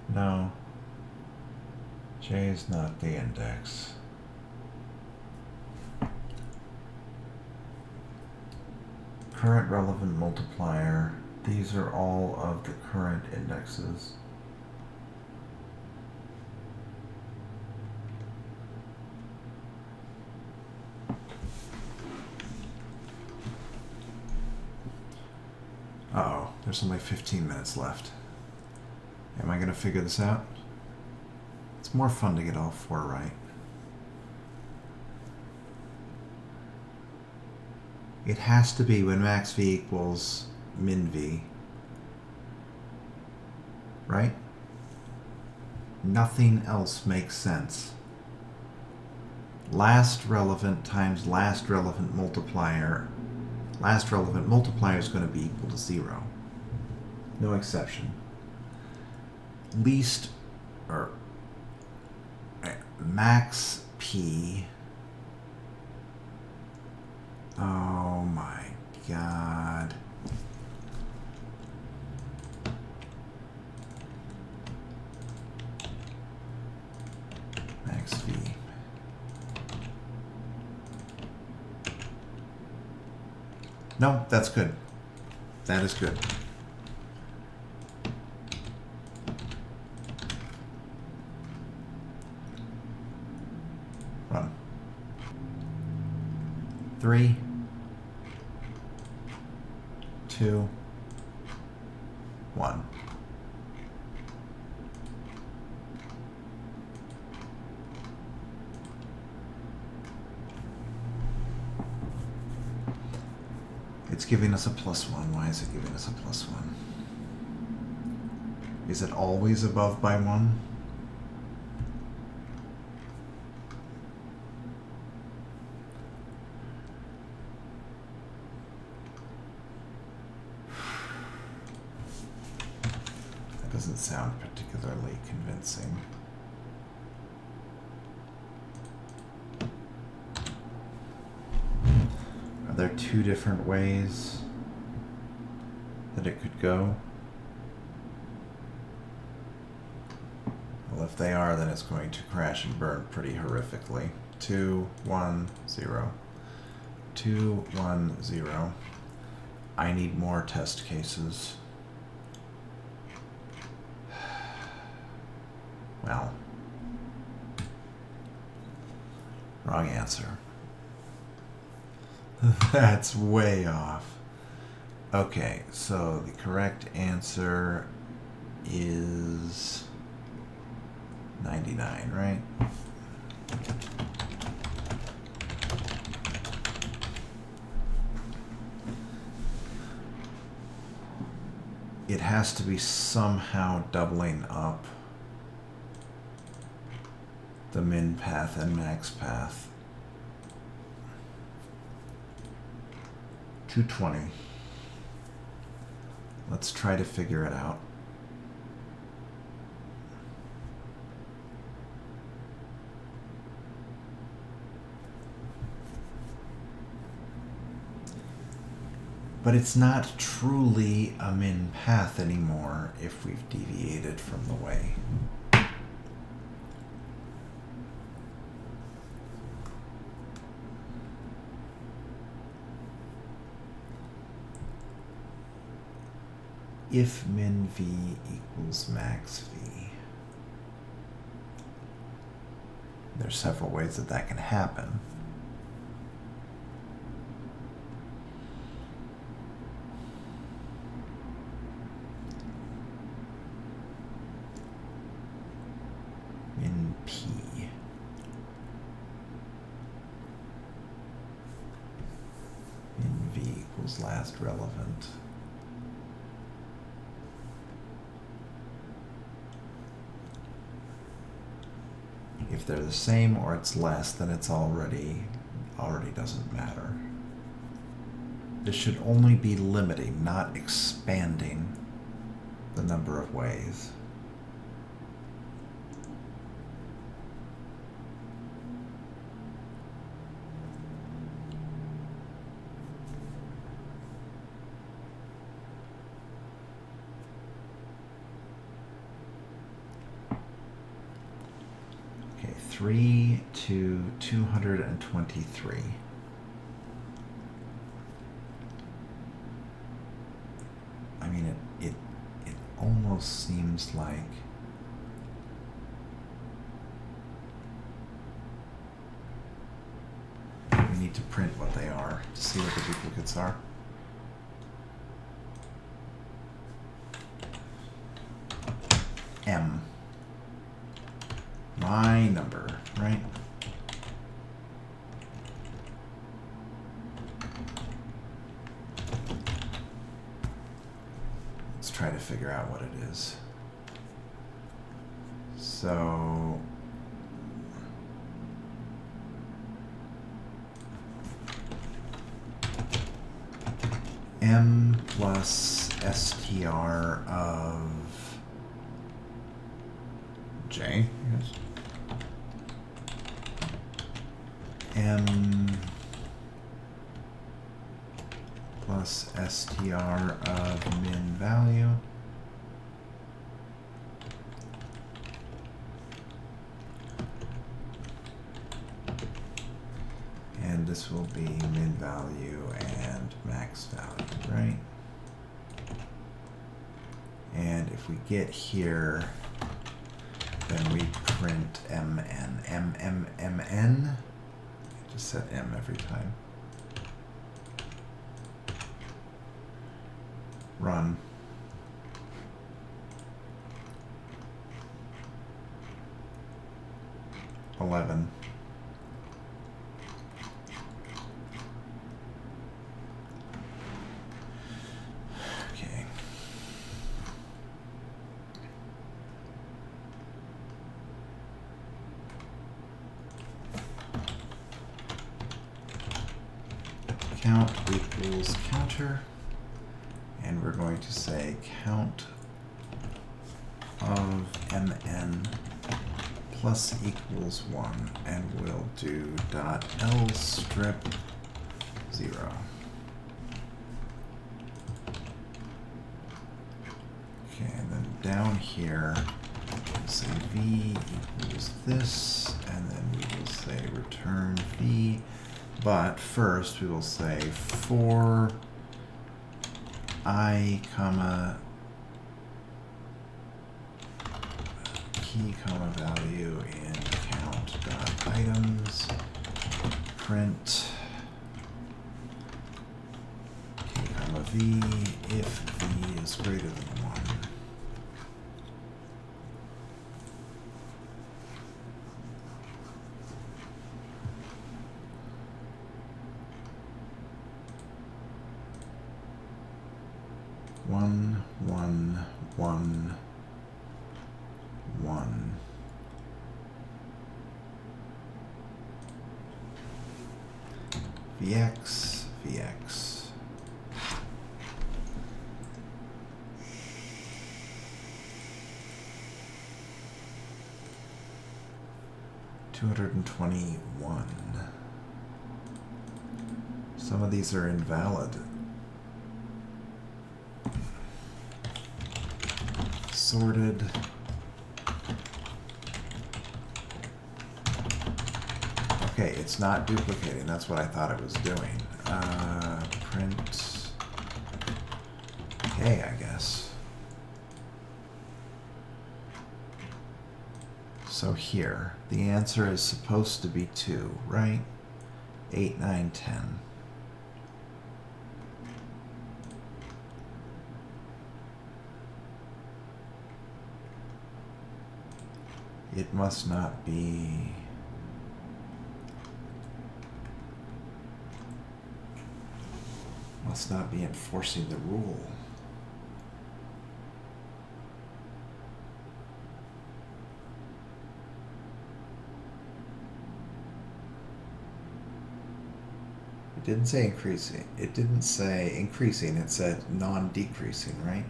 S1: No, J is not the index. Current relevant multiplier. These are all of the current indexes. Uh-oh, there's only 15 minutes left. Am I going to figure this out? It's more fun to get all 4 right. It has to be when max v equals min v. Right? Nothing else makes sense. Last relevant times last relevant multiplier. Last relevant multiplier is going to be equal to 0. No exception. Least, or max p. Oh my god. Max v. No, that's good. That is good. Run. 3, 2, 1. It's giving us a +1. Why is it giving us a +1? Is it always above by 1? That doesn't sound particularly convincing. Are there 2 different ways that it could go? Well, if they are, then it's going to crash and burn pretty horrifically. 2, 1, 0. 2, 1, 0. I need more test cases. Well, wrong answer. That's way off. Okay, so the correct answer is 99, right? It has to be somehow doubling up the min path and max path. 220. Let's try to figure it out. But it's not truly a min path anymore if we've deviated from the way. If min v equals max v. There's several ways that that can happen. In P. In V equals last relevant. If they're the same or it's less, then it's already doesn't matter. This should only be limiting, not expanding the number of ways. Okay, 3 to 223. I mean, it almost seems like we need to print what they are to see what the duplicates are. M. My number, right? Let's try to figure out what it is. So M plus str of J, yes. M plus str of min value and this will be min value and max value, right? And if we get here, then we print mn. mn. Just set m every time. Run. $11. Okay. Count equals counter, and we're going to say count of mn plus equals 1, and we'll do dot l strip 0. Okay, and then down here we'll say v equals this, and then we will say return v. But first we will say for I comma key comma value in count dot items print k comma v if v is greater than 1. One, one, one, one. Vx, Vx. $221. Some of these are invalid. Sorted. Okay, it's not duplicating. That's what I thought it was doing. Print K, I guess. So here, the answer is supposed to be 2, right? 8, 9, 10. It must not be... Must not be enforcing the rule. It didn't say increasing. It didn't say increasing. It said non-decreasing, right?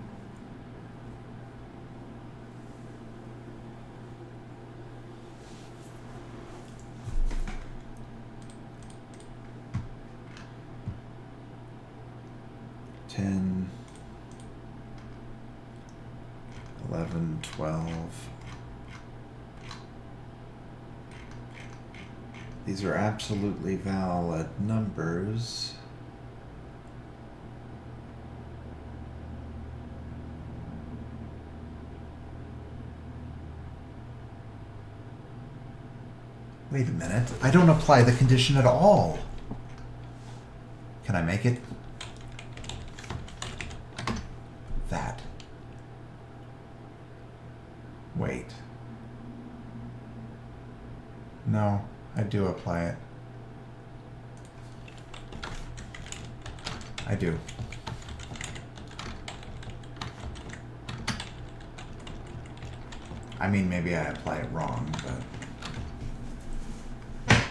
S1: $10, $11, $12. These are absolutely valid numbers. Wait a minute. I don't apply the condition at all. Can I make it? That. Wait. No, I do apply it. I do. I mean, maybe I apply it wrong, but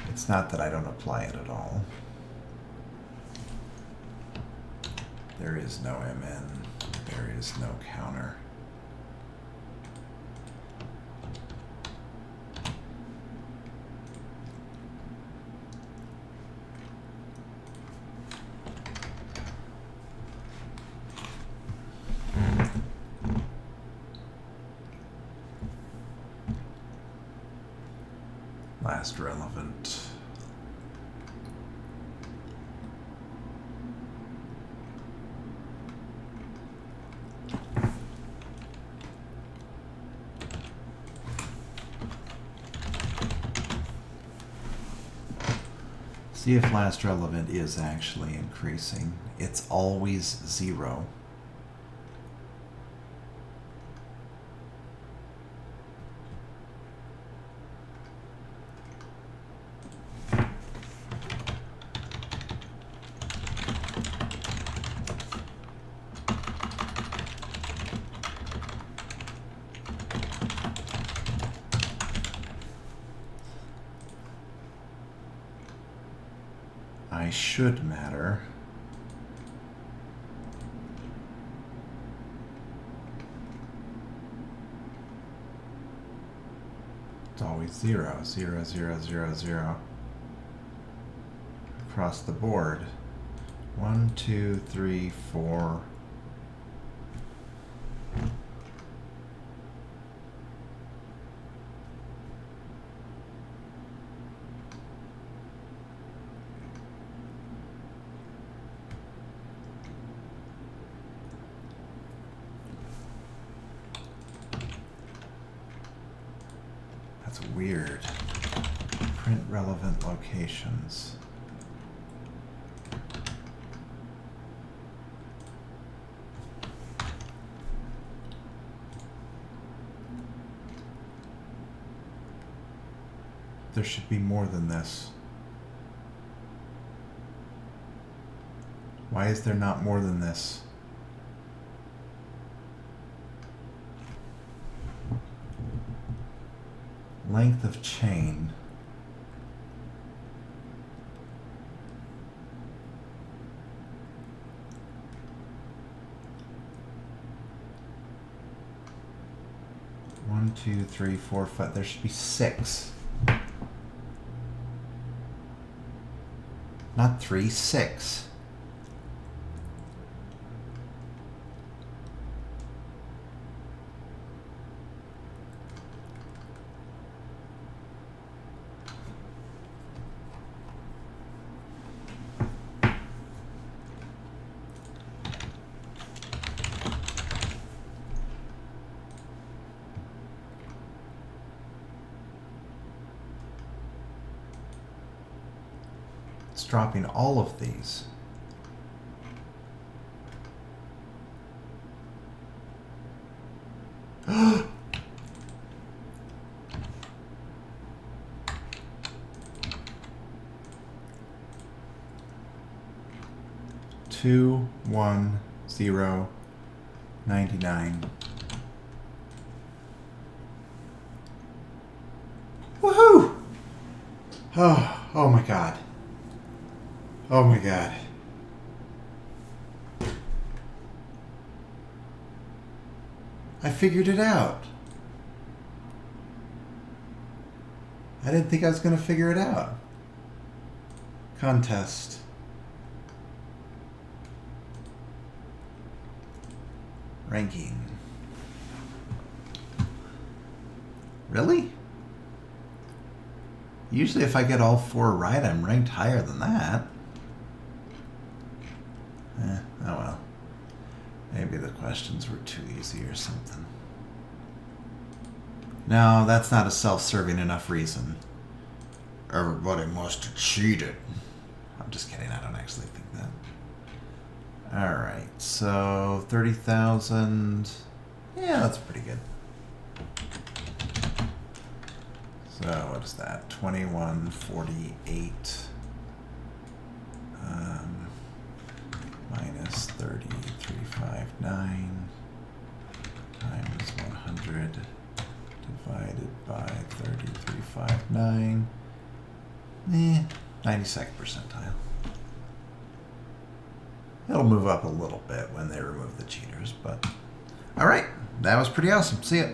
S1: it's not that I don't apply it at all. There is no MN. There is no counter. Last relevant. See if last relevant is actually increasing. It's always 0. I should matter. It's always 0, 0, 0, 0, 0. Across the board. 1, 2, 3, 4. That's weird. Print relevant locations. There should be more than this. Why is there not more than this? Length of chain. One, 2, 3, 4, 5. There should be 6. Not 3, 6. It's dropping all of these. Two, 1, 0, 99. Woohoo! Oh my god. Oh my god. I figured it out. I didn't think I was going to figure it out. Contest. Ranking. Really? Usually if I get all 4 right, I'm ranked higher than that. Oh well. Maybe the questions were too easy or something. No, that's not a self-serving enough reason. Everybody must have cheated. I'm just kidding. I don't actually think that. All right. So 30,000. Yeah, that's pretty good. So what is that? 2148 minus 3359 times 100 divided by 3359. 92nd percentile. It'll move up a little bit when they remove the cheaters, but all right, that was pretty awesome. See ya.